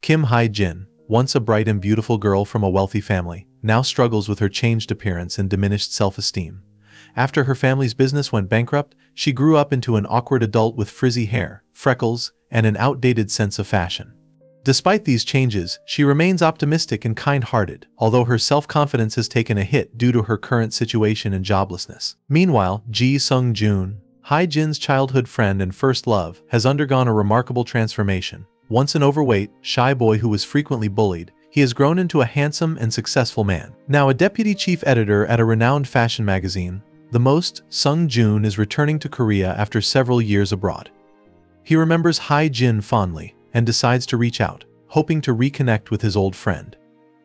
Hye Jin, once a bright and beautiful girl from a wealthy family, now struggles with her changed appearance and diminished self-esteem. After her family's business went bankrupt, she grew up into an awkward adult with frizzy hair, freckles, and an outdated sense of fashion. Despite these changes, she remains optimistic and kind-hearted, although her self-confidence has taken a hit due to her current situation and joblessness. Meanwhile, Sung Joon, Hye Jin's childhood friend and first love, has undergone a remarkable transformation. Once an overweight, shy boy who was frequently bullied, he has grown into a handsome and successful man. Now a deputy chief editor at a renowned fashion magazine, Sung Joon is returning to Korea after several years abroad. He remembers Hye Jin fondly and decides to reach out, hoping to reconnect with his old friend.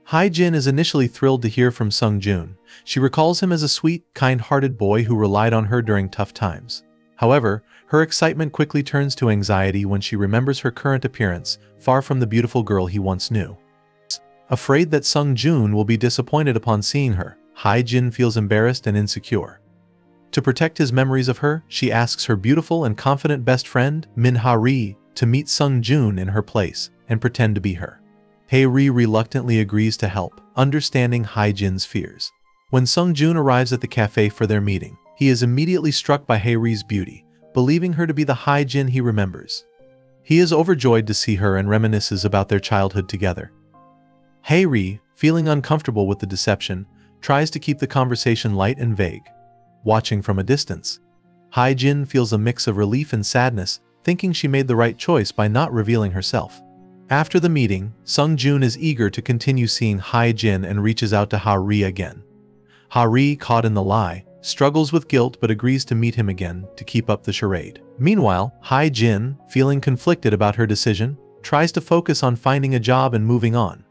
Hye Jin is initially thrilled to hear from Sung Joon. She recalls him as a sweet, kind-hearted boy who relied on her during tough times. However, her excitement quickly turns to anxiety when she remembers her current appearance, far from the beautiful girl he once knew. Afraid that Sung Joon will be disappointed upon seeing her, Hye Jin feels embarrassed and insecure. To protect his memories of her, she asks her beautiful and confident best friend, Hye, to meet Sung Joon in her place and pretend to be her. Hye reluctantly agrees to help, understanding Hye Jin's fears. When Sung Joon arrives at the cafe for their meeting, he is immediately struck by Hye's beauty, believing her to be the Hye Jin he remembers. He is overjoyed to see her and reminisces about their childhood together. Hye, feeling uncomfortable with the deception, tries to keep the conversation light and vague. Watching from a distance, Hye Jin feels a mix of relief and sadness, thinking she made the right choice by not revealing herself. After the meeting, Sung Joon is eager to continue seeing Hye Jin and reaches out to Hye again. Hye, caught in the lie, struggles with guilt but agrees to meet him again to keep up the charade. Meanwhile, Hye Jin, feeling conflicted about her decision, tries to focus on finding a job and moving on.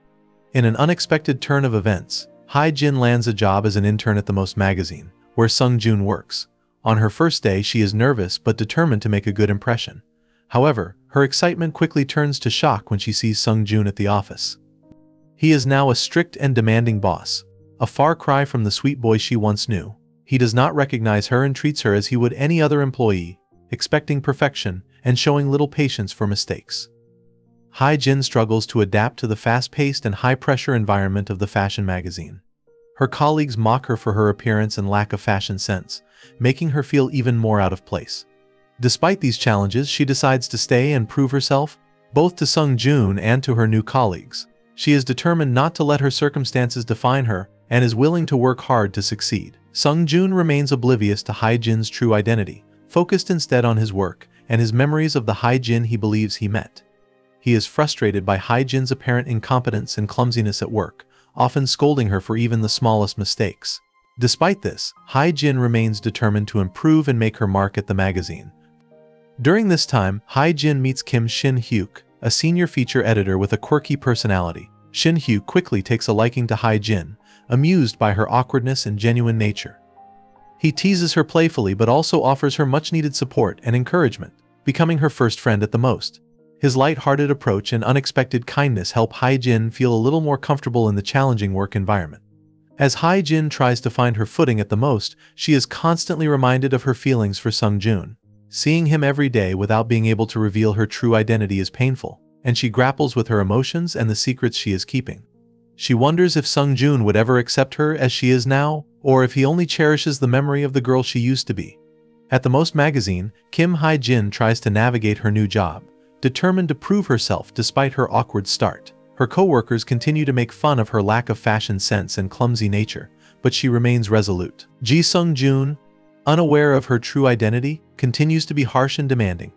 In an unexpected turn of events, Hye Jin lands a job as an intern at the magazine, where Sung Joon works. On her first day, she is nervous but determined to make a good impression. However, her excitement quickly turns to shock when she sees Sung Joon at the office. He is now a strict and demanding boss, a far cry from the sweet boy she once knew. He does not recognize her and treats her as he would any other employee, expecting perfection and showing little patience for mistakes. Hye Jin struggles to adapt to the fast-paced and high-pressure environment of the fashion magazine. Her colleagues mock her for her appearance and lack of fashion sense, making her feel even more out of place. Despite these challenges, she decides to stay and prove herself, both to Sung Joon and to her new colleagues. She is determined not to let her circumstances define her and is willing to work hard to succeed. Sung Joon remains oblivious to Hye Jin's true identity, focused instead on his work and his memories of the Hye Jin he believes he met. He is frustrated by Hye Jin's apparent incompetence and clumsiness at work, often scolding her for even the smallest mistakes. Despite this, Hye Jin remains determined to improve and make her mark at the magazine. During this time, Hye Jin meets Kim Shin-hyuk, a senior feature editor with a quirky personality. Shin-hyuk quickly takes a liking to Hye Jin, amused by her awkwardness and genuine nature. He teases her playfully but also offers her much-needed support and encouragement, becoming her first friend at the most. His light-hearted approach and unexpected kindness help Hye Jin feel a little more comfortable in the challenging work environment. As Hye Jin tries to find her footing at the most, she is constantly reminded of her feelings for Sung Joon. Seeing him every day without being able to reveal her true identity is painful, and she grapples with her emotions and the secrets she is keeping. She wonders if Sung Joon would ever accept her as she is now, or if he only cherishes the memory of the girl she used to be. At the magazine, Hye Jin tries to navigate her new job, determined to prove herself despite her awkward start. Her co-workers continue to make fun of her lack of fashion sense and clumsy nature, but she remains resolute. Sung Joon, unaware of her true identity, continues to be harsh and demanding.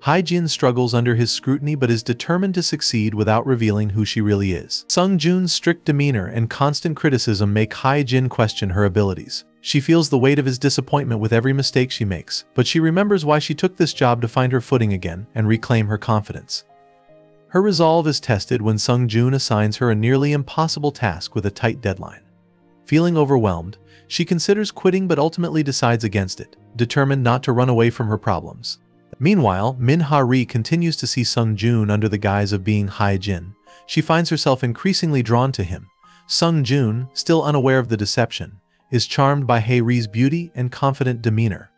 Hye Jin struggles under his scrutiny but is determined to succeed without revealing who she really is. Sung Joon's strict demeanor and constant criticism make Hye Jin question her abilities. She feels the weight of his disappointment with every mistake she makes, but she remembers why she took this job to find her footing again and reclaim her confidence. Her resolve is tested when Sung Joon assigns her a nearly impossible task with a tight deadline. Feeling overwhelmed, she considers quitting but ultimately decides against it, determined not to run away from her problems. Meanwhile, Hye continues to see Sung Joon under the guise of being Hye Jin. She finds herself increasingly drawn to him. Sung Joon, still unaware of the deception, is charmed by Hye's beauty and confident demeanor.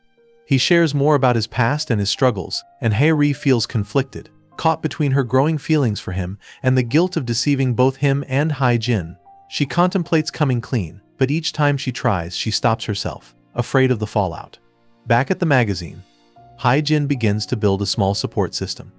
He shares more about his past and his struggles, and Hye feels conflicted. Caught between her growing feelings for him and the guilt of deceiving both him and Hye Jin, she contemplates coming clean, but each time she tries, she stops herself, afraid of the fallout. Back at the magazine, Hye Jin begins to build a small support system.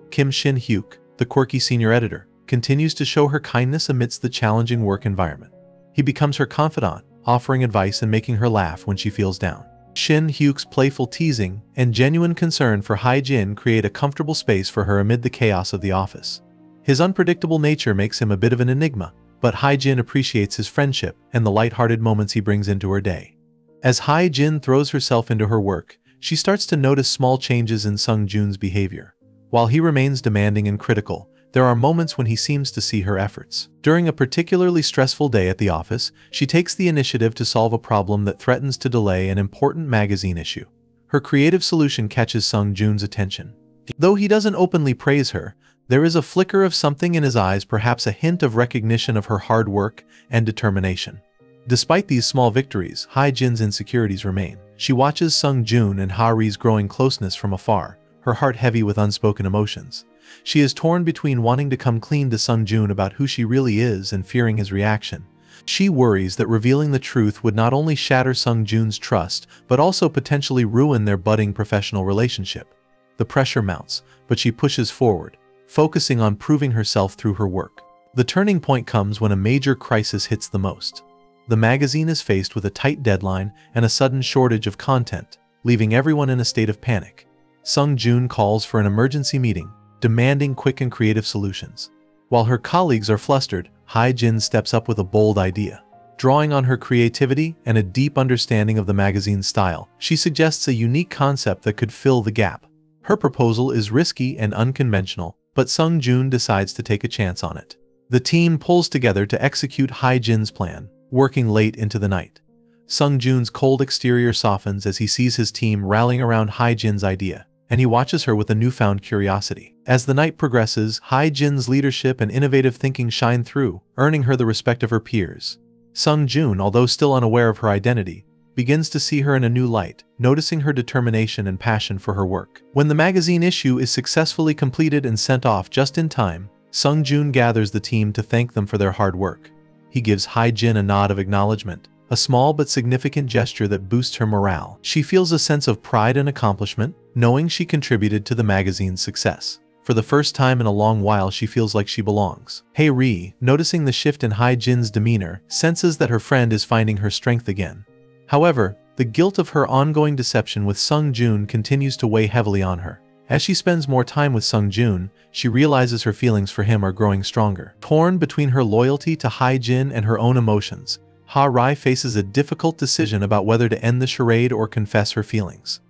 Kim Shin-hyuk, the quirky senior editor, continues to show her kindness amidst the challenging work environment. He becomes her confidant, offering advice and making her laugh when she feels down. Shin-hyuk's playful teasing and genuine concern for Hye Jin create a comfortable space for her amid the chaos of the office. His unpredictable nature makes him a bit of an enigma, but Hye Jin appreciates his friendship and the light-hearted moments he brings into her day. As Hye Jin throws herself into her work, she starts to notice small changes in Sung Joon's behavior. While he remains demanding and critical, there are moments when he seems to see her efforts. During a particularly stressful day at the office, she takes the initiative to solve a problem that threatens to delay an important magazine issue. Her creative solution catches Sung Joon's attention. Though he doesn't openly praise her, there is a flicker of something in his eyes, perhaps a hint of recognition of her hard work and determination. Despite these small victories, Hye Jin's insecurities remain. She watches Sung Joon and Hari's growing closeness from afar, her heart heavy with unspoken emotions. She is torn between wanting to come clean to Sung Joon about who she really is and fearing his reaction. She worries that revealing the truth would not only shatter Sung Joon's trust, but also potentially ruin their budding professional relationship. The pressure mounts, but she pushes forward, focusing on proving herself through her work. The turning point comes when a major crisis hits the most. The magazine is faced with a tight deadline and a sudden shortage of content, leaving everyone in a state of panic. Sung Joon calls for an emergency meeting, demanding quick and creative solutions. While her colleagues are flustered, Hye Jin steps up with a bold idea. Drawing on her creativity and a deep understanding of the magazine's style, she suggests a unique concept that could fill the gap. Her proposal is risky and unconventional, but Sung Joon decides to take a chance on it. The team pulls together to execute Hye Jin's plan, working late into the night. Sung Joon's cold exterior softens as he sees his team rallying around Hye Jin's idea, and he watches her with a newfound curiosity. As the night progresses, Hye Jin's leadership and innovative thinking shine through, earning her the respect of her peers. Sung Joon, although still unaware of her identity, begins to see her in a new light, noticing her determination and passion for her work. When the magazine issue is successfully completed and sent off just in time, Sung Joon gathers the team to thank them for their hard work. He gives Hye Jin a nod of acknowledgement, a small but significant gesture that boosts her morale. She feels a sense of pride and accomplishment, knowing she contributed to the magazine's success. For the first time in a long while, she feels like she belongs. Hye, noticing the shift in Hye Jin's demeanor, senses that her friend is finding her strength again. However, the guilt of her ongoing deception with Sung Joon continues to weigh heavily on her. As she spends more time with Sung Joon, she realizes her feelings for him are growing stronger. Torn between her loyalty to Hye Jin and her own emotions, Hye faces a difficult decision about whether to end the charade or confess her feelings.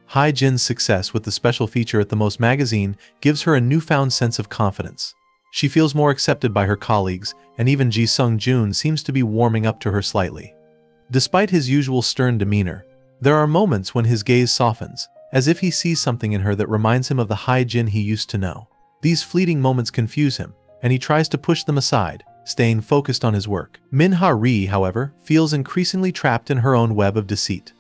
Hye Jin's success with the special feature at the Most magazine gives her a newfound sense of confidence. She feels more accepted by her colleagues, and even Sung Joon seems to be warming up to her slightly. Despite his usual stern demeanor, there are moments when his gaze softens, as if he sees something in her that reminds him of the Hye Jin he used to know. These fleeting moments confuse him, and he tries to push them aside, staying focused on his work. Hye, however, feels increasingly trapped in her own web of deceit.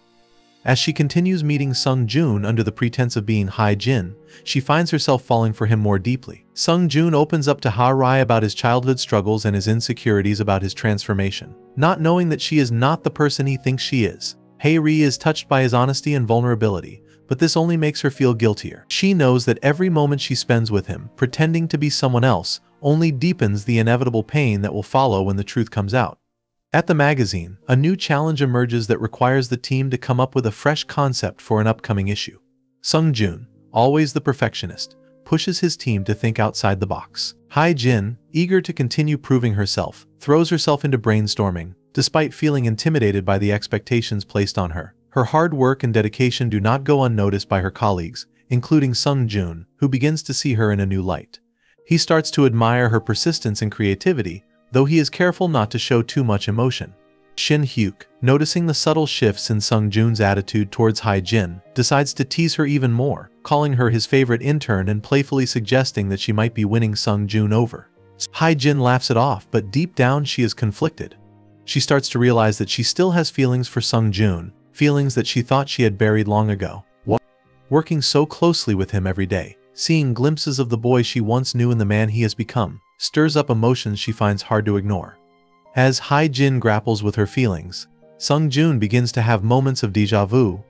As she continues meeting Sung Joon under the pretense of being Hye Jin, she finds herself falling for him more deeply. Sung Joon opens up to Hye about his childhood struggles and his insecurities about his transformation. Not knowing that she is not the person he thinks she is, Hye is touched by his honesty and vulnerability, but this only makes her feel guiltier. She knows that every moment she spends with him, pretending to be someone else, only deepens the inevitable pain that will follow when the truth comes out. At the magazine, a new challenge emerges that requires the team to come up with a fresh concept for an upcoming issue. Sung Joon, always the perfectionist, pushes his team to think outside the box. Hye Jin, eager to continue proving herself, throws herself into brainstorming, despite feeling intimidated by the expectations placed on her. Her hard work and dedication do not go unnoticed by her colleagues, including Sung Joon, who begins to see her in a new light. He starts to admire her persistence and creativity, though he is careful not to show too much emotion. Shin-hyuk, noticing the subtle shifts in Sung Joon's attitude towards Hye Jin, decides to tease her even more, calling her his favorite intern and playfully suggesting that she might be winning Sung Joon over. Hye Jin laughs it off, but deep down she is conflicted. She starts to realize that she still has feelings for Sung Joon, feelings that she thought she had buried long ago. Working so closely with him every day, seeing glimpses of the boy she once knew and the man he has become, stirs up emotions she finds hard to ignore. As Hye Jin grapples with her feelings, Sung Joon begins to have moments of déjà vu.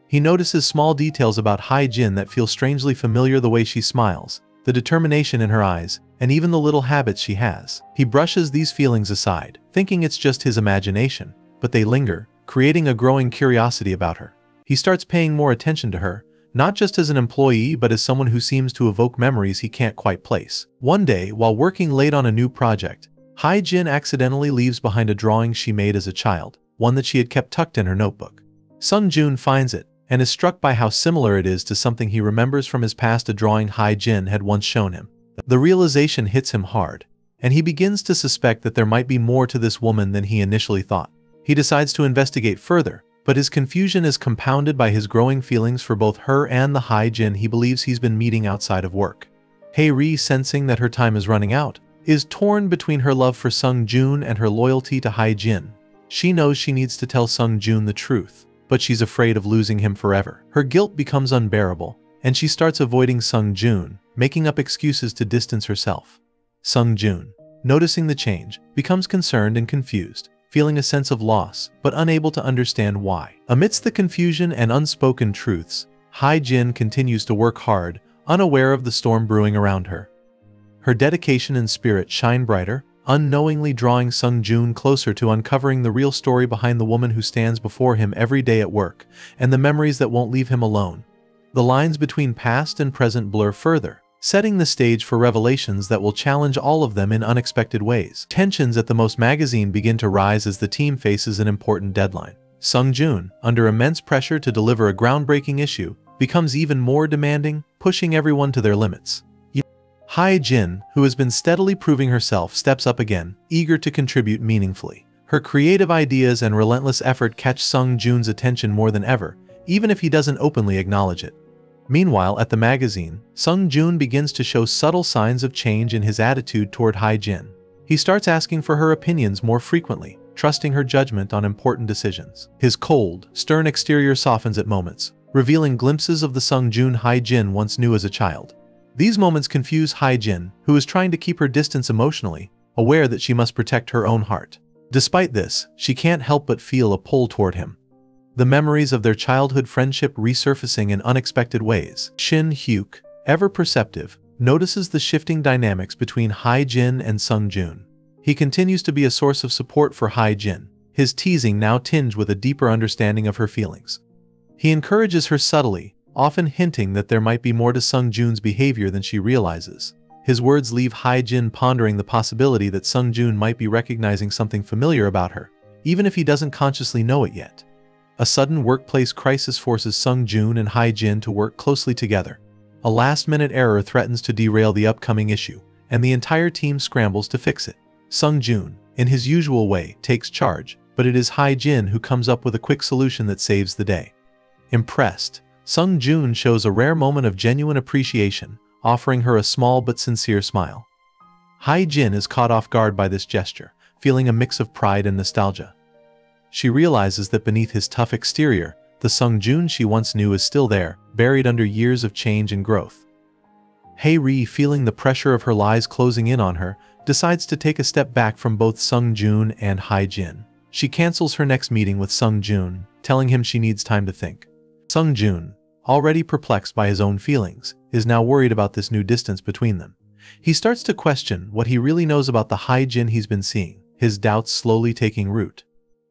He notices small details about Hye Jin that feel strangely familiar: the way she smiles, the determination in her eyes, and even the little habits she has. He brushes these feelings aside, thinking it's just his imagination, but they linger, creating a growing curiosity about her. He starts paying more attention to her, not just as an employee but as someone who seems to evoke memories he can't quite place. One day, while working late on a new project, Hye Jin accidentally leaves behind a drawing she made as a child, one that she had kept tucked in her notebook. Sung Joon finds it, and is struck by how similar it is to something he remembers from his past, a drawing Hye Jin had once shown him. The realization hits him hard, and he begins to suspect that there might be more to this woman than he initially thought. He decides to investigate further, but his confusion is compounded by his growing feelings for both her and the Hye Jin he believes he's been meeting outside of work. Hye, sensing that her time is running out, is torn between her love for Sung Joon and her loyalty to Hye Jin. She knows she needs to tell Sung Joon the truth, but she's afraid of losing him forever. Her guilt becomes unbearable, and she starts avoiding Sung Joon, making up excuses to distance herself. Sung Joon, noticing the change, becomes concerned and confused, feeling a sense of loss, but unable to understand why. Amidst the confusion and unspoken truths, Hye Jin continues to work hard, unaware of the storm brewing around her. Her dedication and spirit shine brighter, unknowingly drawing Sung Joon closer to uncovering the real story behind the woman who stands before him every day at work, and the memories that won't leave him alone. The lines between past and present blur further, setting the stage for revelations that will challenge all of them in unexpected ways. Tensions at the Most magazine begin to rise as the team faces an important deadline. Sung Joon, under immense pressure to deliver a groundbreaking issue, becomes even more demanding, pushing everyone to their limits. Hye Jin, who has been steadily proving herself, steps up again, eager to contribute meaningfully. Her creative ideas and relentless effort catch Sung Joon's attention more than ever, even if he doesn't openly acknowledge it. Meanwhile, at the magazine, Sung Joon begins to show subtle signs of change in his attitude toward Hye Jin. He starts asking for her opinions more frequently, trusting her judgment on important decisions. His cold, stern exterior softens at moments, revealing glimpses of the Sung Joon Hye Jin once knew as a child. These moments confuse Hye Jin, who is trying to keep her distance emotionally, aware that she must protect her own heart. Despite this, she can't help but feel a pull toward him. The memories of their childhood friendship resurfacing in unexpected ways. Shin Hyuk, ever perceptive, notices the shifting dynamics between Hye Jin and Sung Joon. He continues to be a source of support for Hye Jin, his teasing now tinged with a deeper understanding of her feelings. He encourages her subtly, often hinting that there might be more to Sung Joon's behavior than she realizes. His words leave Hye Jin pondering the possibility that Sung Joon might be recognizing something familiar about her, even if he doesn't consciously know it yet. A sudden workplace crisis forces Sung Joon and Hye Jin to work closely together. A last-minute error threatens to derail the upcoming issue, and the entire team scrambles to fix it. Sung Joon, in his usual way, takes charge, but it is Hye Jin who comes up with a quick solution that saves the day. Impressed, Sung Joon shows a rare moment of genuine appreciation, offering her a small but sincere smile. Hye Jin is caught off guard by this gesture, feeling a mix of pride and nostalgia. She realizes that beneath his tough exterior, the Sung Joon she once knew is still there, buried under years of change and growth. Hye, feeling the pressure of her lies closing in on her, decides to take a step back from both Sung Joon and Hye Jin. She cancels her next meeting with Sung Joon, telling him she needs time to think. Sung Joon, already perplexed by his own feelings, is now worried about this new distance between them. He starts to question what he really knows about the Hye Jin he's been seeing, his doubts slowly taking root.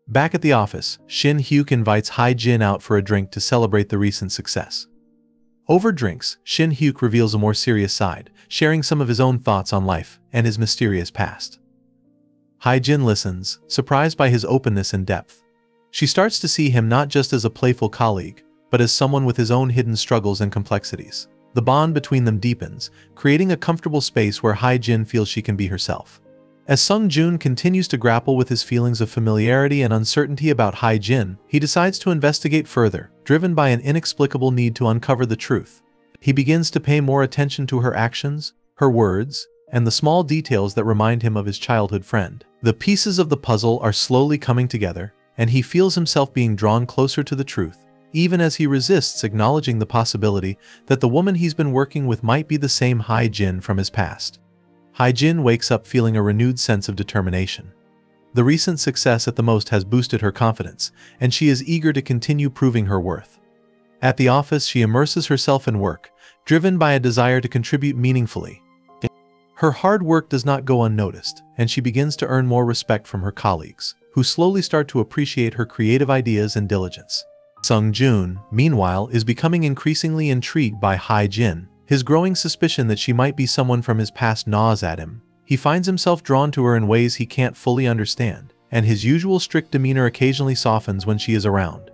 Back at the office, Shin Hyuk invites Hye Jin out for a drink to celebrate the recent success. Over drinks, Shin Hyuk reveals a more serious side, sharing some of his own thoughts on life and his mysterious past. Hye Jin listens, surprised by his openness and depth. She starts to see him not just as a playful colleague, but as someone with his own hidden struggles and complexities. The bond between them deepens, creating a comfortable space where Hye Jin feels she can be herself. As Sung Joon continues to grapple with his feelings of familiarity and uncertainty about Hye Jin, he decides to investigate further, driven by an inexplicable need to uncover the truth. He begins to pay more attention to her actions, her words, and the small details that remind him of his childhood friend. The pieces of the puzzle are slowly coming together, and he feels himself being drawn closer to the truth, even as he resists acknowledging the possibility that the woman he's been working with might be the same Hye Jin from his past. Hye Jin wakes up feeling a renewed sense of determination. The recent success at the most has boosted her confidence, and she is eager to continue proving her worth. At the office, she immerses herself in work, driven by a desire to contribute meaningfully. Her hard work does not go unnoticed, and she begins to earn more respect from her colleagues, who slowly start to appreciate her creative ideas and diligence. Sung Joon, meanwhile, is becoming increasingly intrigued by Hye Jin. His growing suspicion that she might be someone from his past gnaws at him. He finds himself drawn to her in ways he can't fully understand, and his usual strict demeanor occasionally softens when she is around.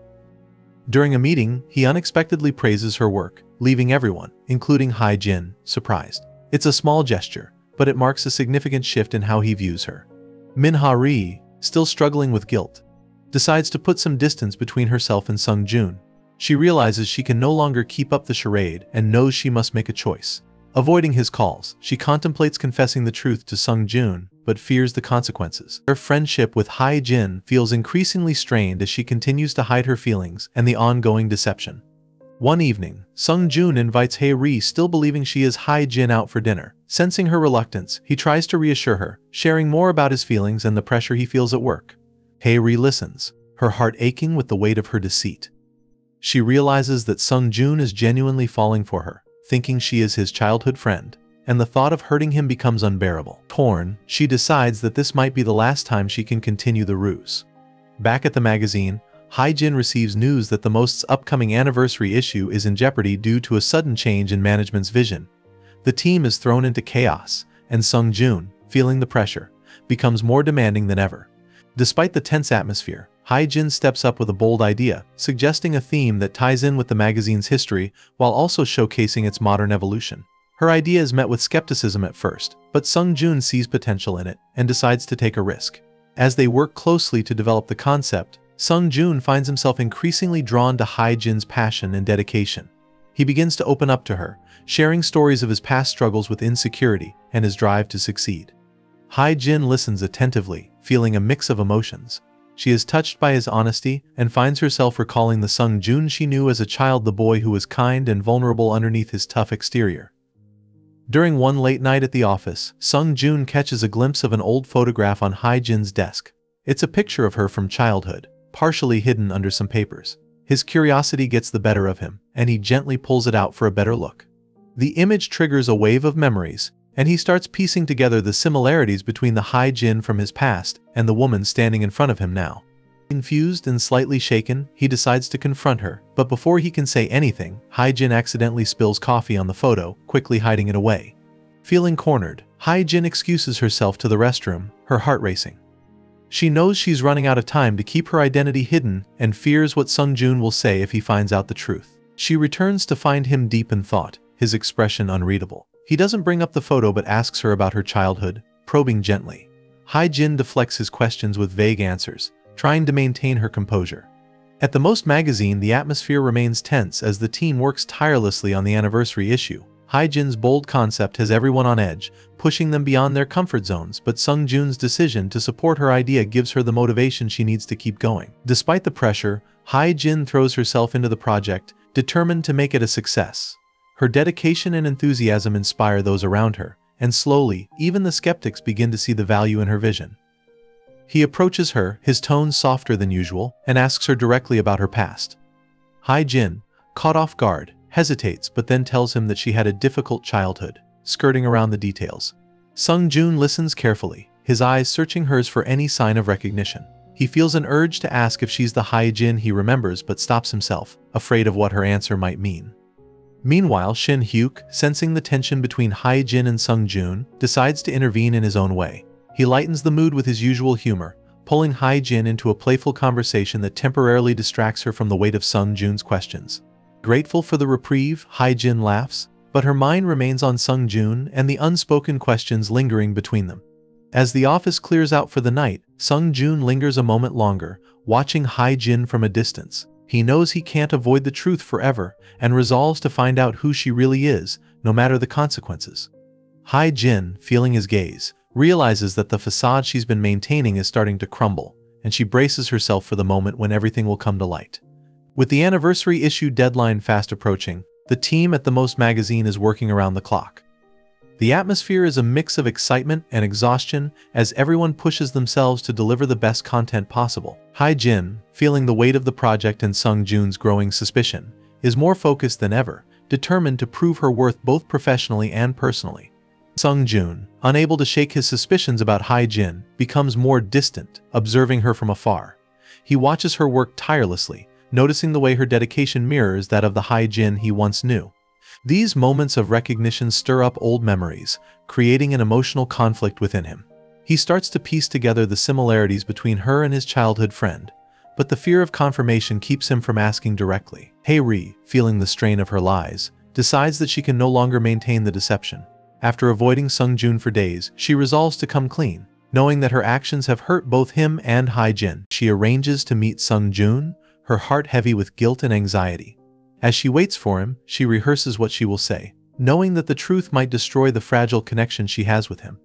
During a meeting, he unexpectedly praises her work, leaving everyone, including Hye Jin, surprised. It's a small gesture, but it marks a significant shift in how he views her. Min-ha-ri, still struggling with guilt, decides to put some distance between herself and Sung Joon. She realizes she can no longer keep up the charade and knows she must make a choice. Avoiding his calls, she contemplates confessing the truth to Sung Joon, but fears the consequences. Her friendship with Hye Jin feels increasingly strained as she continues to hide her feelings and the ongoing deception. One evening, Sung Joon invites Hye-ri, still believing she is Hye Jin, out for dinner. Sensing her reluctance, he tries to reassure her, sharing more about his feelings and the pressure he feels at work. Hye-ri listens, her heart aching with the weight of her deceit. She realizes that Sung Joon is genuinely falling for her, thinking she is his childhood friend, and the thought of hurting him becomes unbearable. Torn, she decides that this might be the last time she can continue the ruse. Back at the magazine, Hye Jin receives news that the Most's upcoming anniversary issue is in jeopardy due to a sudden change in management's vision. The team is thrown into chaos, and Sung Joon, feeling the pressure, becomes more demanding than ever. Despite the tense atmosphere, Hye Jin steps up with a bold idea, suggesting a theme that ties in with the magazine's history while also showcasing its modern evolution. Her idea is met with skepticism at first, but Sung Joon sees potential in it and decides to take a risk. As they work closely to develop the concept, Sung Joon finds himself increasingly drawn to Hye Jin's passion and dedication. He begins to open up to her, sharing stories of his past struggles with insecurity and his drive to succeed. Hye Jin listens attentively, feeling a mix of emotions. She is touched by his honesty and finds herself recalling the Sung Joon she knew as a child, the boy who was kind and vulnerable underneath his tough exterior. During one late night at the office, Sung Joon catches a glimpse of an old photograph on Hye Jin's desk. It's a picture of her from childhood, partially hidden under some papers. His curiosity gets the better of him, and he gently pulls it out for a better look. The image triggers a wave of memories, and he starts piecing together the similarities between the Hye Jin from his past and the woman standing in front of him now. Confused and slightly shaken, he decides to confront her, but before he can say anything, Hye Jin accidentally spills coffee on the photo, quickly hiding it away. Feeling cornered, Hye Jin excuses herself to the restroom, her heart racing. She knows she's running out of time to keep her identity hidden and fears what Sung Joon will say if he finds out the truth. She returns to find him deep in thought, his expression unreadable. He doesn't bring up the photo but asks her about her childhood, probing gently. Hye Jin deflects his questions with vague answers, trying to maintain her composure. At the Most magazine, the atmosphere remains tense as the team works tirelessly on the anniversary issue. Hye Jin's bold concept has everyone on edge, pushing them beyond their comfort zones, but Sung Joon's decision to support her idea gives her the motivation she needs to keep going. Despite the pressure, Hye Jin throws herself into the project, determined to make it a success. Her dedication and enthusiasm inspire those around her, and slowly, even the skeptics begin to see the value in her vision. He approaches her, his tone softer than usual, and asks her directly about her past. Hye Jin, caught off guard, hesitates but then tells him that she had a difficult childhood, skirting around the details. Sung Joon listens carefully, his eyes searching hers for any sign of recognition. He feels an urge to ask if she's the Hye Jin he remembers but stops himself, afraid of what her answer might mean. Meanwhile, Shin Hyuk, sensing the tension between Hye Jin and Sung Joon, decides to intervene in his own way. He lightens the mood with his usual humor, pulling Hye Jin into a playful conversation that temporarily distracts her from the weight of Sung Joon's questions. Grateful for the reprieve, Hye Jin laughs, but her mind remains on Sung Joon and the unspoken questions lingering between them. As the office clears out for the night, Sung Joon lingers a moment longer, watching Hye Jin from a distance. He knows he can't avoid the truth forever, and resolves to find out who she really is, no matter the consequences. Hye Jin, feeling his gaze, realizes that the facade she's been maintaining is starting to crumble, and she braces herself for the moment when everything will come to light. With the anniversary issue deadline fast approaching, the team at the Most magazine is working around the clock. The atmosphere is a mix of excitement and exhaustion as everyone pushes themselves to deliver the best content possible. Hye Jin, feeling the weight of the project and Sung Joon's growing suspicion, is more focused than ever, determined to prove her worth both professionally and personally. Sung Joon, unable to shake his suspicions about Hye Jin, becomes more distant, observing her from afar. He watches her work tirelessly, noticing the way her dedication mirrors that of the Hye Jin he once knew. These moments of recognition stir up old memories, creating an emotional conflict within him. He starts to piece together the similarities between her and his childhood friend, but the fear of confirmation keeps him from asking directly. Hye Ri, feeling the strain of her lies, decides that she can no longer maintain the deception. After avoiding Sung Joon for days, she resolves to come clean. Knowing that her actions have hurt both him and Hye Jin, she arranges to meet Sung Joon, her heart heavy with guilt and anxiety. As she waits for him, she rehearses what she will say, knowing that the truth might destroy the fragile connection she has with him.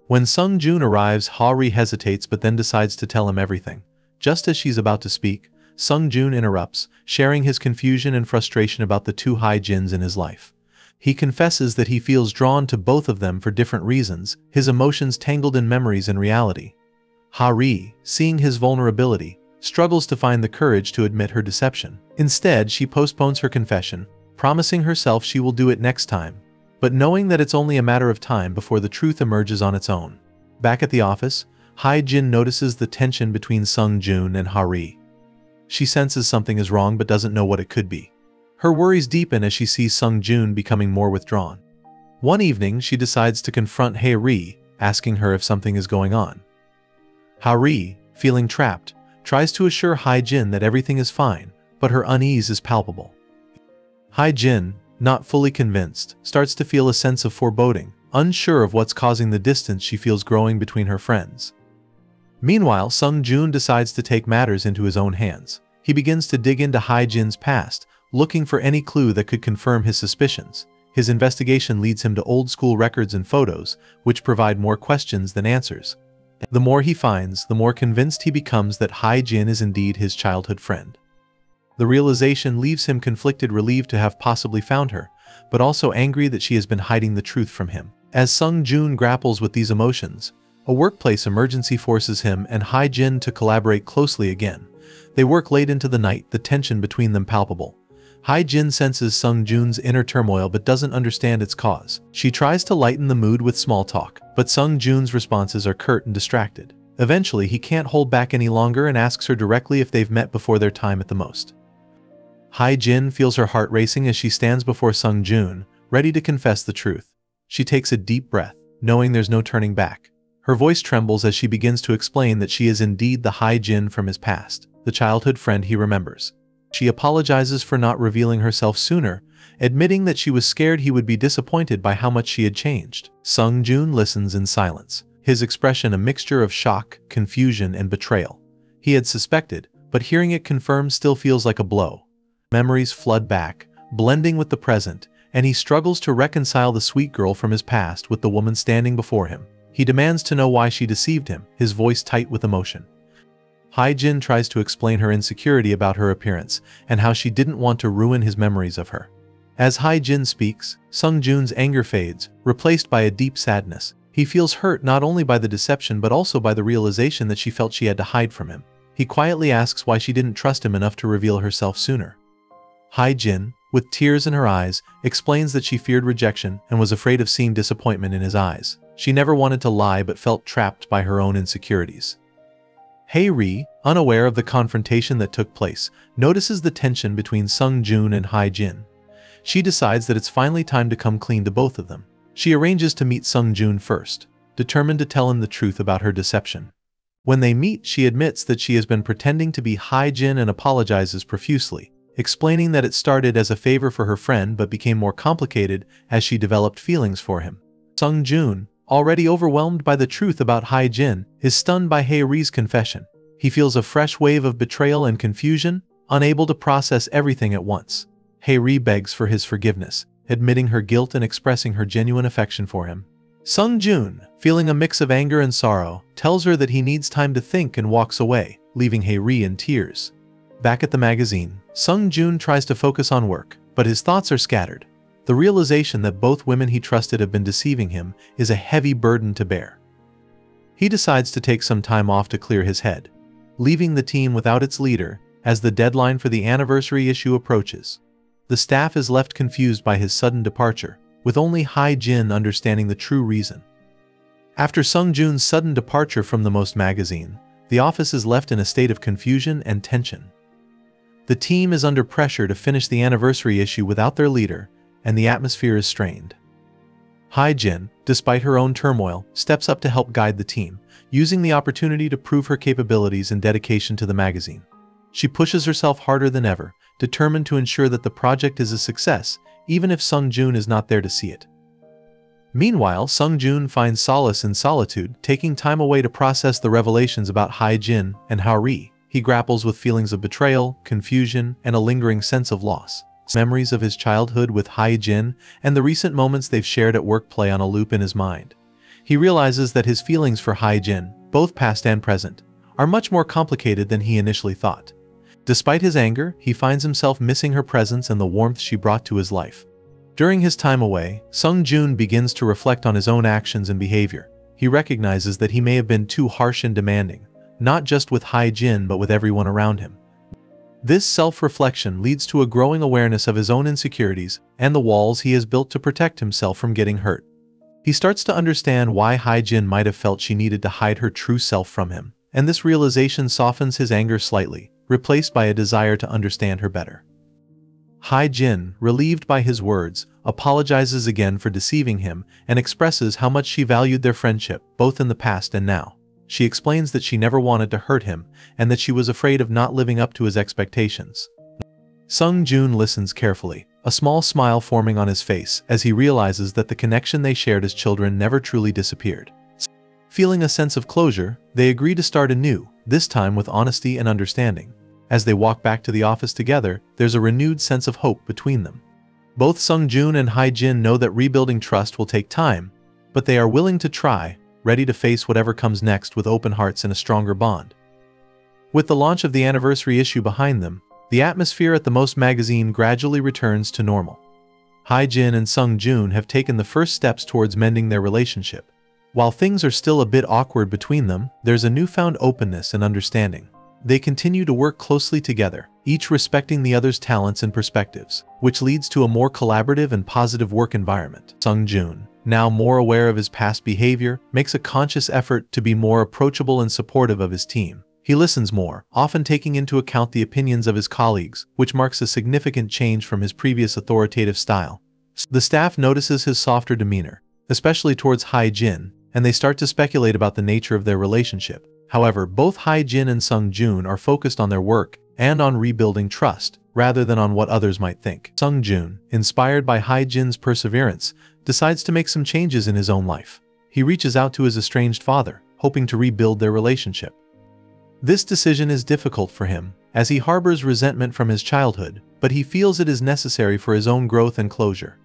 When Sung Joon arrives, Hye Ri hesitates but then decides to tell him everything. Just as she's about to speak, Sung Joon interrupts, sharing his confusion and frustration about the two Hye Jins in his life. He confesses that he feels drawn to both of them for different reasons, his emotions tangled in memories and reality. Hye Ri, seeing his vulnerability, struggles to find the courage to admit her deception. Instead, she postpones her confession, promising herself she will do it next time, but knowing that it's only a matter of time before the truth emerges on its own. Back at the office, Hye Jin notices the tension between Sung Joon and Hye Ri. She senses something is wrong but doesn't know what it could be. Her worries deepen as she sees Sung Joon becoming more withdrawn. One evening, she decides to confront Hye Ri, asking her if something is going on. Hye Ri, feeling trapped, tries to assure Hye Jin that everything is fine, but her unease is palpable. Hye Jin, not fully convinced, starts to feel a sense of foreboding, unsure of what's causing the distance she feels growing between her friends. Meanwhile, Sung Joon decides to take matters into his own hands. He begins to dig into Hye Jin's past, looking for any clue that could confirm his suspicions. His investigation leads him to old-school records and photos, which provide more questions than answers. The more he finds, the more convinced he becomes that Hye Jin is indeed his childhood friend. The realization leaves him conflicted, relieved to have possibly found her, but also angry that she has been hiding the truth from him. As Sung Joon grapples with these emotions, a workplace emergency forces him and Hye Jin to collaborate closely again. They work late into the night, the tension between them palpable. Hye Jin senses Sung Joon's inner turmoil but doesn't understand its cause. She tries to lighten the mood with small talk, but Sung Joon's responses are curt and distracted. Eventually, he can't hold back any longer and asks her directly if they've met before their time at the Most. Hye Jin feels her heart racing as she stands before Sung Joon, ready to confess the truth. She takes a deep breath, knowing there's no turning back. Her voice trembles as she begins to explain that she is indeed the Hye Jin from his past, the childhood friend he remembers. She apologizes for not revealing herself sooner, admitting that she was scared he would be disappointed by how much she had changed. Sung Joon listens in silence, his expression a mixture of shock, confusion, and betrayal. He had suspected, but hearing it confirmed still feels like a blow. Memories flood back, blending with the present, and he struggles to reconcile the sweet girl from his past with the woman standing before him. He demands to know why she deceived him, his voice tight with emotion. Hye Jin tries to explain her insecurity about her appearance and how she didn't want to ruin his memories of her. As Hye Jin speaks, Sung Joon's anger fades, replaced by a deep sadness. He feels hurt not only by the deception but also by the realization that she felt she had to hide from him. He quietly asks why she didn't trust him enough to reveal herself sooner. Hye Jin, with tears in her eyes, explains that she feared rejection and was afraid of seeing disappointment in his eyes. She never wanted to lie but felt trapped by her own insecurities. Hye Ri, unaware of the confrontation that took place, notices the tension between Sung Joon and Hye Jin. She decides that it's finally time to come clean to both of them. She arranges to meet Sung Joon first, determined to tell him the truth about her deception. When they meet, she admits that she has been pretending to be Hye Jin and apologizes profusely, explaining that it started as a favor for her friend but became more complicated as she developed feelings for him. Sung Joon, already overwhelmed by the truth about Hye Jin, is stunned by Hye Ri's confession. He feels a fresh wave of betrayal and confusion, unable to process everything at once. Hye Ri begs for his forgiveness, admitting her guilt and expressing her genuine affection for him. Sung Joon, feeling a mix of anger and sorrow, tells her that he needs time to think and walks away, leaving Hye Ri in tears. Back at the magazine, Sung Joon tries to focus on work, but his thoughts are scattered. The realization that both women he trusted have been deceiving him is a heavy burden to bear. He decides to take some time off to clear his head, leaving the team without its leader as the deadline for the anniversary issue approaches. The staff is left confused by his sudden departure, with only Hye Jin understanding the true reason. After Sung Joon's sudden departure from the Most magazine, the office is left in a state of confusion and tension. The team is under pressure to finish the anniversary issue without their leader, and the atmosphere is strained. Hye Jin, despite her own turmoil, steps up to help guide the team, using the opportunity to prove her capabilities and dedication to the magazine. She pushes herself harder than ever, determined to ensure that the project is a success, even if Sung Joon is not there to see it. Meanwhile, Sung Joon finds solace in solitude, taking time away to process the revelations about Hye Jin and Hye. He grapples with feelings of betrayal, confusion, and a lingering sense of loss. Memories of his childhood with Hye Jin and the recent moments they've shared at work play on a loop in his mind. He realizes that his feelings for Hye Jin, both past and present, are much more complicated than he initially thought. Despite his anger, he finds himself missing her presence and the warmth she brought to his life. During his time away, Sung Joon begins to reflect on his own actions and behavior. He recognizes that he may have been too harsh and demanding, not just with Hye Jin but with everyone around him. This self-reflection leads to a growing awareness of his own insecurities and the walls he has built to protect himself from getting hurt. He starts to understand why Hye Jin might have felt she needed to hide her true self from him, and this realization softens his anger slightly, replaced by a desire to understand her better. Hye Jin, relieved by his words, apologizes again for deceiving him and expresses how much she valued their friendship, both in the past and now. She explains that she never wanted to hurt him and that she was afraid of not living up to his expectations. Sung Joon listens carefully, a small smile forming on his face as he realizes that the connection they shared as children never truly disappeared. Feeling a sense of closure, they agree to start anew, this time with honesty and understanding. As they walk back to the office together, there's a renewed sense of hope between them. Both Sung Joon and Hye Jin know that rebuilding trust will take time, but they are willing to try, ready to face whatever comes next with open hearts and a stronger bond. With the launch of the anniversary issue behind them, the atmosphere at the Most magazine gradually returns to normal. Hye Jin and Sung Joon have taken the first steps towards mending their relationship. While things are still a bit awkward between them, there's a newfound openness and understanding. They continue to work closely together, each respecting the other's talents and perspectives, which leads to a more collaborative and positive work environment. Sung Joon, now more aware of his past behavior, makes a conscious effort to be more approachable and supportive of his team. He listens more, often taking into account the opinions of his colleagues, which marks a significant change from his previous authoritative style. The staff notices his softer demeanor, especially towards Hye Jin, and they start to speculate about the nature of their relationship. However, both Hye Jin and Sung Joon are focused on their work and on rebuilding trust, rather than on what others might think. Sung Joon, inspired by Hye Jin's perseverance, decides to make some changes in his own life. He reaches out to his estranged father, hoping to rebuild their relationship. This decision is difficult for him, as he harbors resentment from his childhood, but he feels it is necessary for his own growth and closure.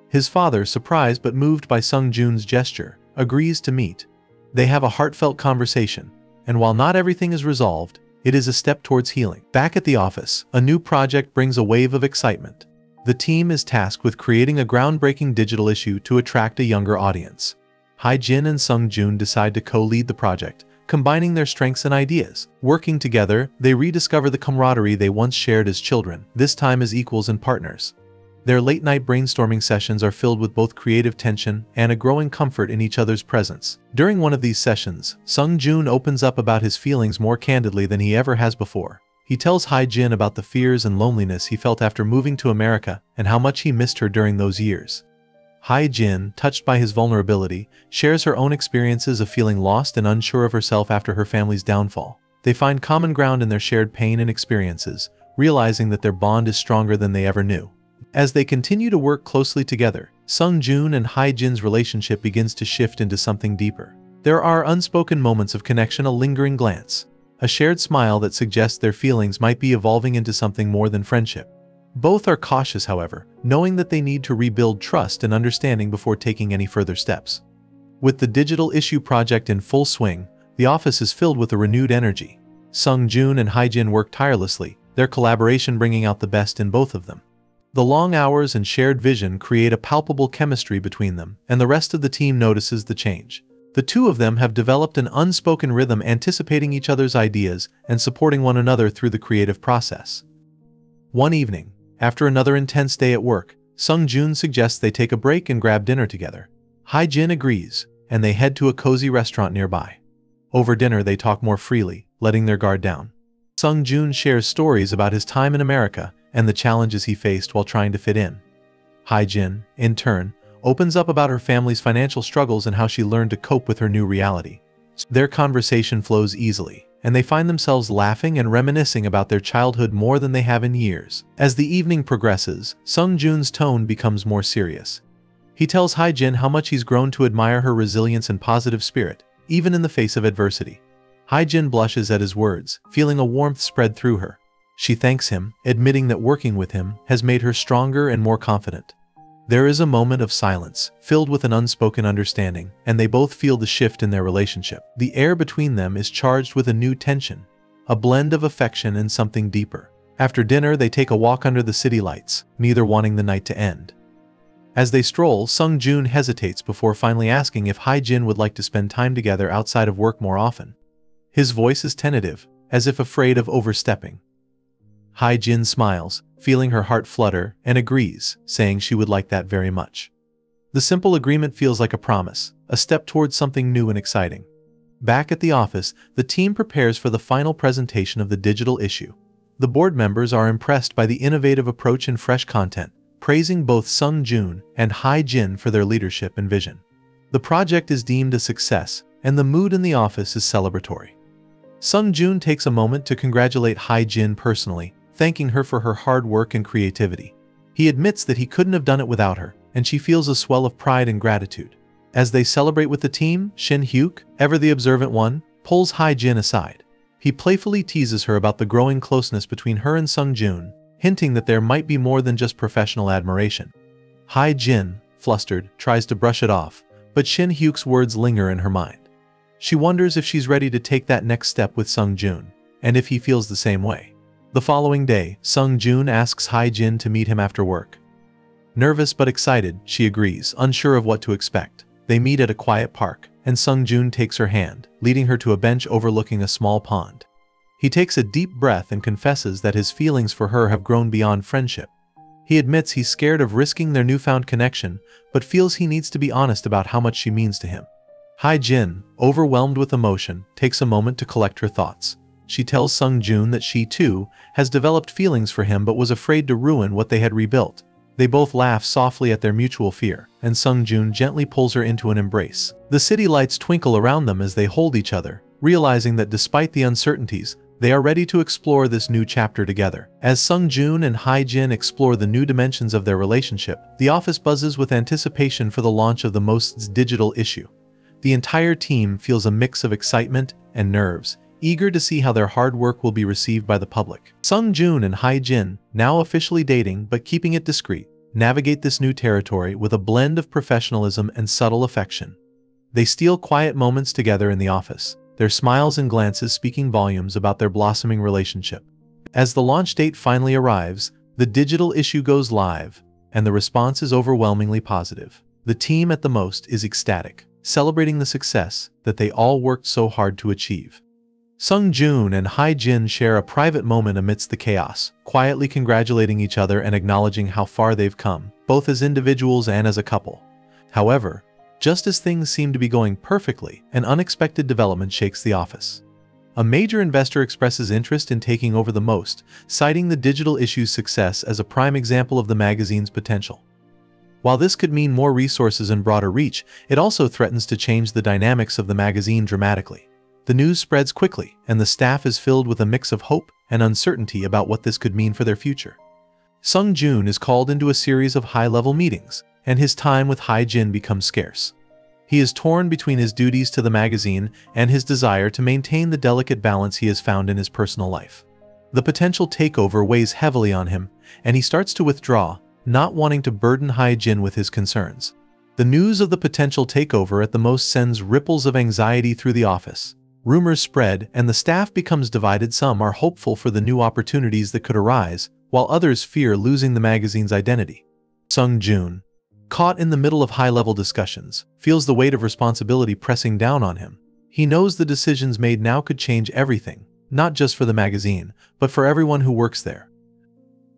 His father, surprised but moved by Sung Joon's gesture, agrees to meet. They have a heartfelt conversation, and while not everything is resolved, it is a step towards healing. Back at the office, a new project brings a wave of excitement. The team is tasked with creating a groundbreaking digital issue to attract a younger audience. Hye Jin and Sung Joon decide to co-lead the project, combining their strengths and ideas. Working together, they rediscover the camaraderie they once shared as children, this time as equals and partners. Their late-night brainstorming sessions are filled with both creative tension and a growing comfort in each other's presence. During one of these sessions, Sung Joon opens up about his feelings more candidly than he ever has before. He tells Hye Jin about the fears and loneliness he felt after moving to America and how much he missed her during those years. Hye Jin, touched by his vulnerability, shares her own experiences of feeling lost and unsure of herself after her family's downfall. They find common ground in their shared pain and experiences, realizing that their bond is stronger than they ever knew. As they continue to work closely together, Sung Joon and Hye Jin's relationship begins to shift into something deeper. There are unspoken moments of connection, a lingering glance, a shared smile that suggests their feelings might be evolving into something more than friendship. Both are cautious, however, knowing that they need to rebuild trust and understanding before taking any further steps. With the digital issue project in full swing, the office is filled with a renewed energy. Sung Joon and Hye Jin work tirelessly, their collaboration bringing out the best in both of them. The long hours and shared vision create a palpable chemistry between them, and the rest of the team notices the change. The two of them have developed an unspoken rhythm, anticipating each other's ideas and supporting one another through the creative process. One evening, after another intense day at work, Sung Joon suggests they take a break and grab dinner together. Hye Jin agrees, and they head to a cozy restaurant nearby. Over dinner, they talk more freely, letting their guard down. Sung Joon shares stories about his time in America and the challenges he faced while trying to fit in. Hye Jin, in turn, opens up about her family's financial struggles and how she learned to cope with her new reality. Their conversation flows easily, and they find themselves laughing and reminiscing about their childhood more than they have in years. As the evening progresses, Sung Joon's tone becomes more serious. He tells Hye Jin how much he's grown to admire her resilience and positive spirit, even in the face of adversity. Hye Jin blushes at his words, feeling a warmth spread through her. She thanks him, admitting that working with him has made her stronger and more confident. There is a moment of silence, filled with an unspoken understanding, and they both feel the shift in their relationship. The air between them is charged with a new tension, a blend of affection and something deeper. After dinner, they take a walk under the city lights, neither wanting the night to end. As they stroll, Sung Joon hesitates before finally asking if Hye Jin would like to spend time together outside of work more often. His voice is tentative, as if afraid of overstepping. Hye Jin smiles, feeling her heart flutter, and agrees, saying she would like that very much. The simple agreement feels like a promise, a step towards something new and exciting. Back at the office, the team prepares for the final presentation of the digital issue. The board members are impressed by the innovative approach and fresh content, praising both Sung Joon and Hye Jin for their leadership and vision. The project is deemed a success, and the mood in the office is celebratory. Sung Joon takes a moment to congratulate Hye Jin personally, thanking her for her hard work and creativity. He admits that he couldn't have done it without her, and she feels a swell of pride and gratitude. As they celebrate with the team, Shin Hyuk, ever the observant one, pulls Hye Jin aside. He playfully teases her about the growing closeness between her and Sung Joon, hinting that there might be more than just professional admiration. Hye Jin, flustered, tries to brush it off, but Shin Hyuk's words linger in her mind. She wonders if she's ready to take that next step with Sung Joon, and if he feels the same way. The following day, Sung Joon asks Hye Jin to meet him after work. Nervous but excited, she agrees, unsure of what to expect. They meet at a quiet park, and Sung Joon takes her hand, leading her to a bench overlooking a small pond. He takes a deep breath and confesses that his feelings for her have grown beyond friendship. He admits he's scared of risking their newfound connection, but feels he needs to be honest about how much she means to him. Hye Jin, overwhelmed with emotion, takes a moment to collect her thoughts. She tells Sung Joon that she, too, has developed feelings for him but was afraid to ruin what they had rebuilt. They both laugh softly at their mutual fear, and Sung Joon gently pulls her into an embrace. The city lights twinkle around them as they hold each other, realizing that despite the uncertainties, they are ready to explore this new chapter together. As Sung Joon and Hye Jin explore the new dimensions of their relationship, the office buzzes with anticipation for the launch of the MOST's digital issue. The entire team feels a mix of excitement and nerves, eager to see how their hard work will be received by the public. Sung Joon and Hye Jin, now officially dating but keeping it discreet, navigate this new territory with a blend of professionalism and subtle affection. They steal quiet moments together in the office, their smiles and glances speaking volumes about their blossoming relationship. As the launch date finally arrives, the digital issue goes live, and the response is overwhelmingly positive. The team at the MOST is ecstatic, celebrating the success that they all worked so hard to achieve. Sung Joon and Hye Jin share a private moment amidst the chaos, quietly congratulating each other and acknowledging how far they've come, both as individuals and as a couple. However, just as things seem to be going perfectly, an unexpected development shakes the office. A major investor expresses interest in taking over the MOST, citing the digital issue's success as a prime example of the magazine's potential. While this could mean more resources and broader reach, it also threatens to change the dynamics of the magazine dramatically. The news spreads quickly, and the staff is filled with a mix of hope and uncertainty about what this could mean for their future. Sung Joon is called into a series of high-level meetings, and his time with Hye Jin becomes scarce. He is torn between his duties to the magazine and his desire to maintain the delicate balance he has found in his personal life. The potential takeover weighs heavily on him, and he starts to withdraw, not wanting to burden Hye Jin with his concerns. The news of the potential takeover at the MOST sends ripples of anxiety through the office. Rumors spread, and the staff becomes divided. Some are hopeful for the new opportunities that could arise, while others fear losing the magazine's identity. Sung Joon, caught in the middle of high-level discussions, feels the weight of responsibility pressing down on him. He knows the decisions made now could change everything, not just for the magazine, but for everyone who works there.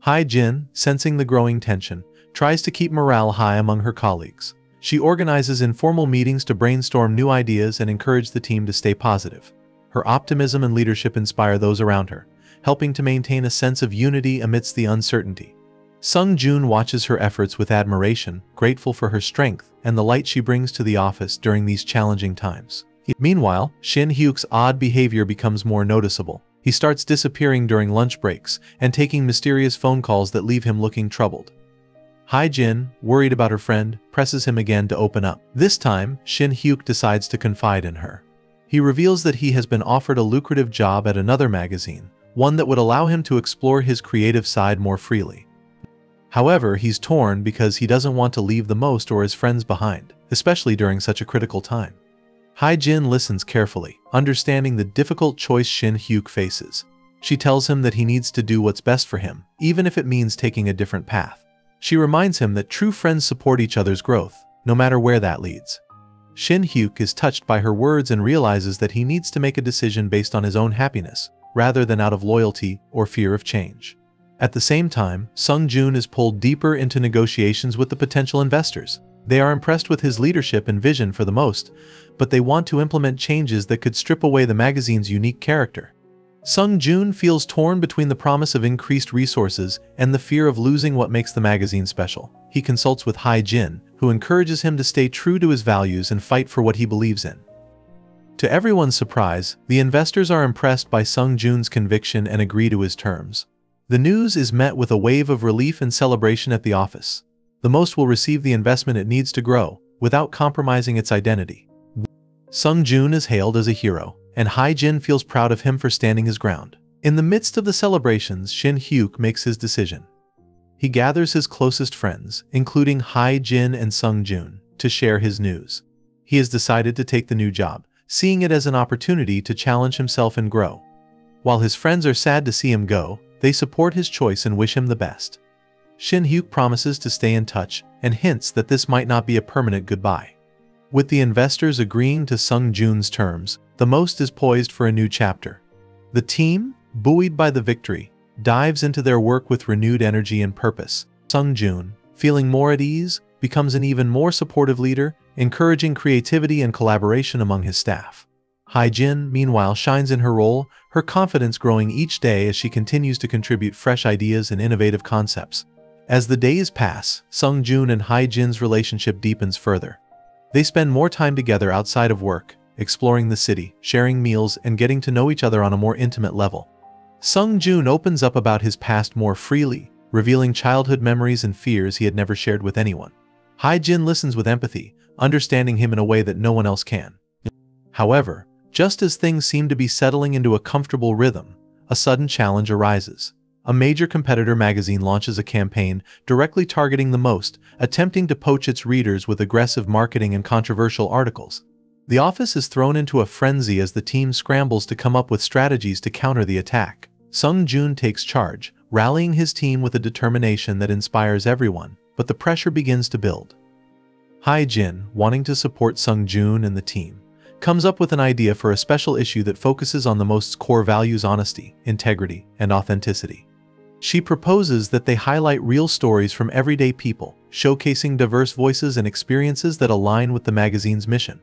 Hye Jin, sensing the growing tension, tries to keep morale high among her colleagues. She organizes informal meetings to brainstorm new ideas and encourage the team to stay positive. Her optimism and leadership inspire those around her, helping to maintain a sense of unity amidst the uncertainty. Sung Joon watches her efforts with admiration, grateful for her strength and the light she brings to the office during these challenging times. Meanwhile, Shin Hyuk's odd behavior becomes more noticeable. He starts disappearing during lunch breaks and taking mysterious phone calls that leave him looking troubled. Hye Jin, worried about her friend, presses him again to open up. This time, Shin Hyuk decides to confide in her. He reveals that he has been offered a lucrative job at another magazine, one that would allow him to explore his creative side more freely. However, he's torn because he doesn't want to leave the most or his friends behind, especially during such a critical time. Hye Jin listens carefully, understanding the difficult choice Shin Hyuk faces. She tells him that he needs to do what's best for him, even if it means taking a different path. She reminds him that true friends support each other's growth, no matter where that leads. Shin Hyuk is touched by her words and realizes that he needs to make a decision based on his own happiness, rather than out of loyalty or fear of change. At the same time, Sung Joon is pulled deeper into negotiations with the potential investors. They are impressed with his leadership and vision for the most, but they want to implement changes that could strip away the magazine's unique character. Sung Joon feels torn between the promise of increased resources and the fear of losing what makes the magazine special. He consults with Hye Jin, who encourages him to stay true to his values and fight for what he believes in. To everyone's surprise, the investors are impressed by Sung Joon's conviction and agree to his terms. The news is met with a wave of relief and celebration at the office. The most will receive the investment it needs to grow, without compromising its identity. Sung Joon is hailed as a hero, and Hye Jin feels proud of him for standing his ground. In the midst of the celebrations, Shin Hyuk makes his decision. He gathers his closest friends, including Hye Jin and Sung Joon, to share his news. He has decided to take the new job, seeing it as an opportunity to challenge himself and grow. While his friends are sad to see him go, they support his choice and wish him the best. Shin Hyuk promises to stay in touch and hints that this might not be a permanent goodbye. With the investors agreeing to Sung Joon's terms, the most is poised for a new chapter. The team, buoyed by the victory, dives into their work with renewed energy and purpose. Sung Joon, feeling more at ease, becomes an even more supportive leader, encouraging creativity and collaboration among his staff. Hye Jin, meanwhile, shines in her role, her confidence growing each day as she continues to contribute fresh ideas and innovative concepts. As the days pass, Sung Joon and Hye Jin's relationship deepens further. They spend more time together outside of work, exploring the city, sharing meals, and getting to know each other on a more intimate level. Sung Joon opens up about his past more freely, revealing childhood memories and fears he had never shared with anyone. Hye Jin listens with empathy, understanding him in a way that no one else can. However, just as things seem to be settling into a comfortable rhythm, a sudden challenge arises. A major competitor magazine launches a campaign directly targeting the most, attempting to poach its readers with aggressive marketing and controversial articles. The office is thrown into a frenzy as the team scrambles to come up with strategies to counter the attack. Sung Joon takes charge, rallying his team with a determination that inspires everyone, but the pressure begins to build. Hye Jin, wanting to support Sung Joon and the team, comes up with an idea for a special issue that focuses on the most core values: honesty, integrity, and authenticity. She proposes that they highlight real stories from everyday people, showcasing diverse voices and experiences that align with the magazine's mission.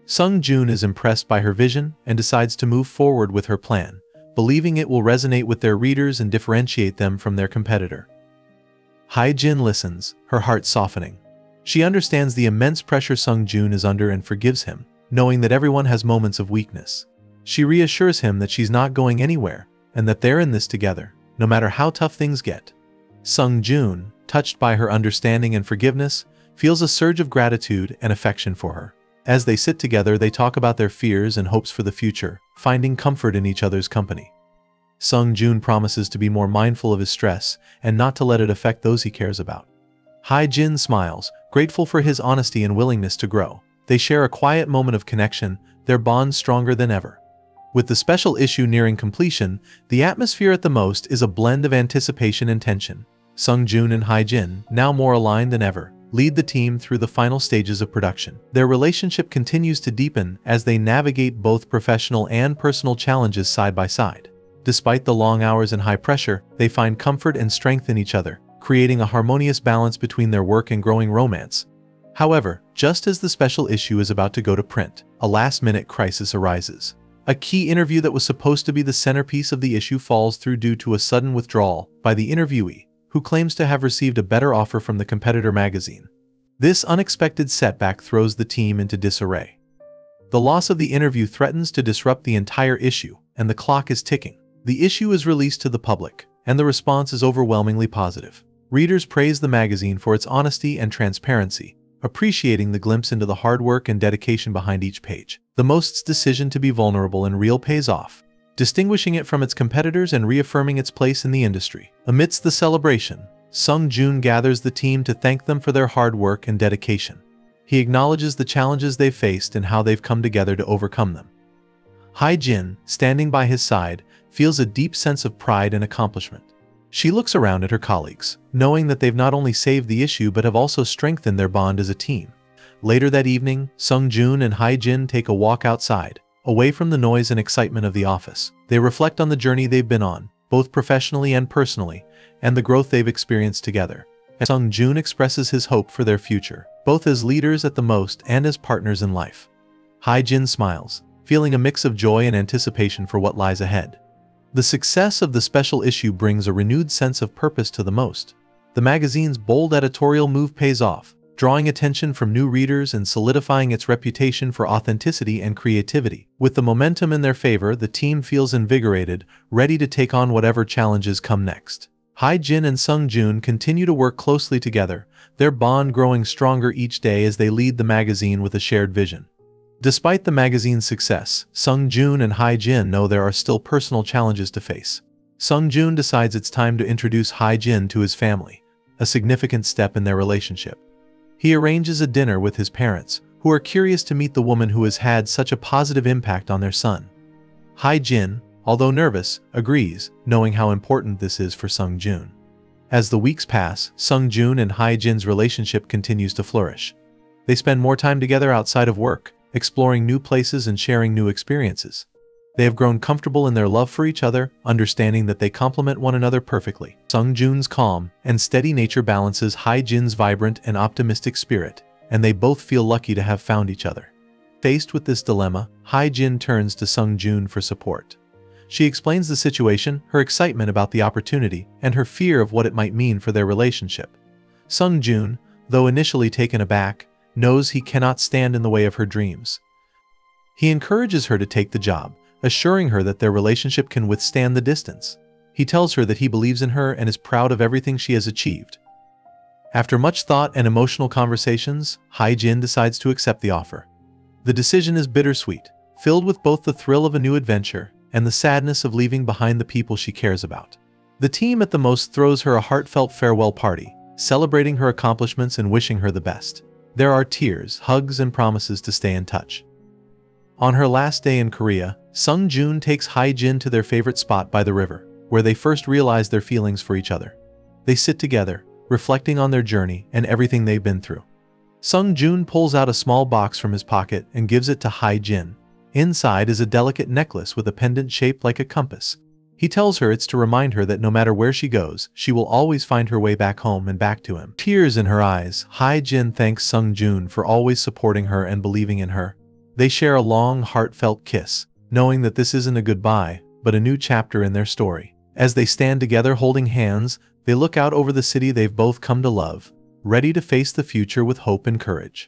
Sung Joon is impressed by her vision and decides to move forward with her plan, believing it will resonate with their readers and differentiate them from their competitor. Hye Jin listens, her heart softening. She understands the immense pressure Sung Joon is under and forgives him, knowing that everyone has moments of weakness. She reassures him that she's not going anywhere and that they're in this together, no matter how tough things get. Sung Joon, touched by her understanding and forgiveness, feels a surge of gratitude and affection for her. As they sit together, they talk about their fears and hopes for the future, finding comfort in each other's company. Sung Joon promises to be more mindful of his stress and not to let it affect those he cares about. Hye Jin smiles, grateful for his honesty and willingness to grow. They share a quiet moment of connection, their bond stronger than ever. With the special issue nearing completion, the atmosphere at the most is a blend of anticipation and tension. Sung Joon and Hye Jin, now more aligned than ever, lead the team through the final stages of production. Their relationship continues to deepen as they navigate both professional and personal challenges side by side. Despite the long hours and high pressure, they find comfort and strength in each other, creating a harmonious balance between their work and growing romance. However, just as the special issue is about to go to print, a last-minute crisis arises. A key interview that was supposed to be the centerpiece of the issue falls through due to a sudden withdrawal by the interviewee, who claims to have received a better offer from the competitor magazine. This unexpected setback throws the team into disarray. The loss of the interview threatens to disrupt the entire issue, and the clock is ticking. The issue is released to the public, and the response is overwhelmingly positive. Readers praise the magazine for its honesty and transparency, appreciating the glimpse into the hard work and dedication behind each page. The Most's decision to be vulnerable and real pays off, distinguishing it from its competitors and reaffirming its place in the industry. Amidst the celebration, Sung Joon gathers the team to thank them for their hard work and dedication. He acknowledges the challenges they've faced and how they've come together to overcome them. Hye Jin, standing by his side, feels a deep sense of pride and accomplishment. She looks around at her colleagues, knowing that they've not only saved the issue but have also strengthened their bond as a team. Later that evening, Sung Joon and Hye Jin take a walk outside, away from the noise and excitement of the office. They reflect on the journey they've been on, both professionally and personally, and the growth they've experienced together. Sung Joon expresses his hope for their future, both as leaders at the Most and as partners in life. Hye Jin smiles, feeling a mix of joy and anticipation for what lies ahead. The success of the special issue brings a renewed sense of purpose to the Most. The magazine's bold editorial move pays off, drawing attention from new readers and solidifying its reputation for authenticity and creativity. With the momentum in their favor, the team feels invigorated, ready to take on whatever challenges come next. Hye Jin and Sung Joon continue to work closely together, their bond growing stronger each day as they lead the magazine with a shared vision. Despite the magazine's success, Sung Joon and Hye Jin know there are still personal challenges to face. Sung Joon decides it's time to introduce Hye Jin to his family, a significant step in their relationship. He arranges a dinner with his parents, who are curious to meet the woman who has had such a positive impact on their son. Hye Jin, although nervous, agrees, knowing how important this is for Sung Joon. As the weeks pass, Sung Joon and Hye Jin's relationship continues to flourish. They spend more time together outside of work, exploring new places and sharing new experiences. They have grown comfortable in their love for each other, understanding that they complement one another perfectly. Sung Joon's calm and steady nature balances Hye Jin's vibrant and optimistic spirit, and they both feel lucky to have found each other. Faced with this dilemma, Hye Jin turns to Sung Joon for support. She explains the situation, her excitement about the opportunity, and her fear of what it might mean for their relationship. Sung Joon, though initially taken aback, knows he cannot stand in the way of her dreams. He encourages her to take the job, assuring her that their relationship can withstand the distance. He tells her that he believes in her and is proud of everything she has achieved. After much thought and emotional conversations, Hye Jin decides to accept the offer. The decision is bittersweet, filled with both the thrill of a new adventure and the sadness of leaving behind the people she cares about. The team at the Most throws her a heartfelt farewell party, celebrating her accomplishments and wishing her the best. There are tears, hugs, and promises to stay in touch. On her last day in Korea, Sung Joon takes Hye Jin to their favorite spot by the river, where they first realize their feelings for each other. They sit together, reflecting on their journey and everything they've been through. Sung Joon pulls out a small box from his pocket and gives it to Hye Jin. Inside is a delicate necklace with a pendant shaped like a compass. He tells her it's to remind her that no matter where she goes, she will always find her way back home and back to him. Tears in her eyes, Hye Jin thanks Sung Joon for always supporting her and believing in her. They share a long, heartfelt kiss, knowing that this isn't a goodbye, but a new chapter in their story. As they stand together holding hands, they look out over the city they've both come to love, ready to face the future with hope and courage.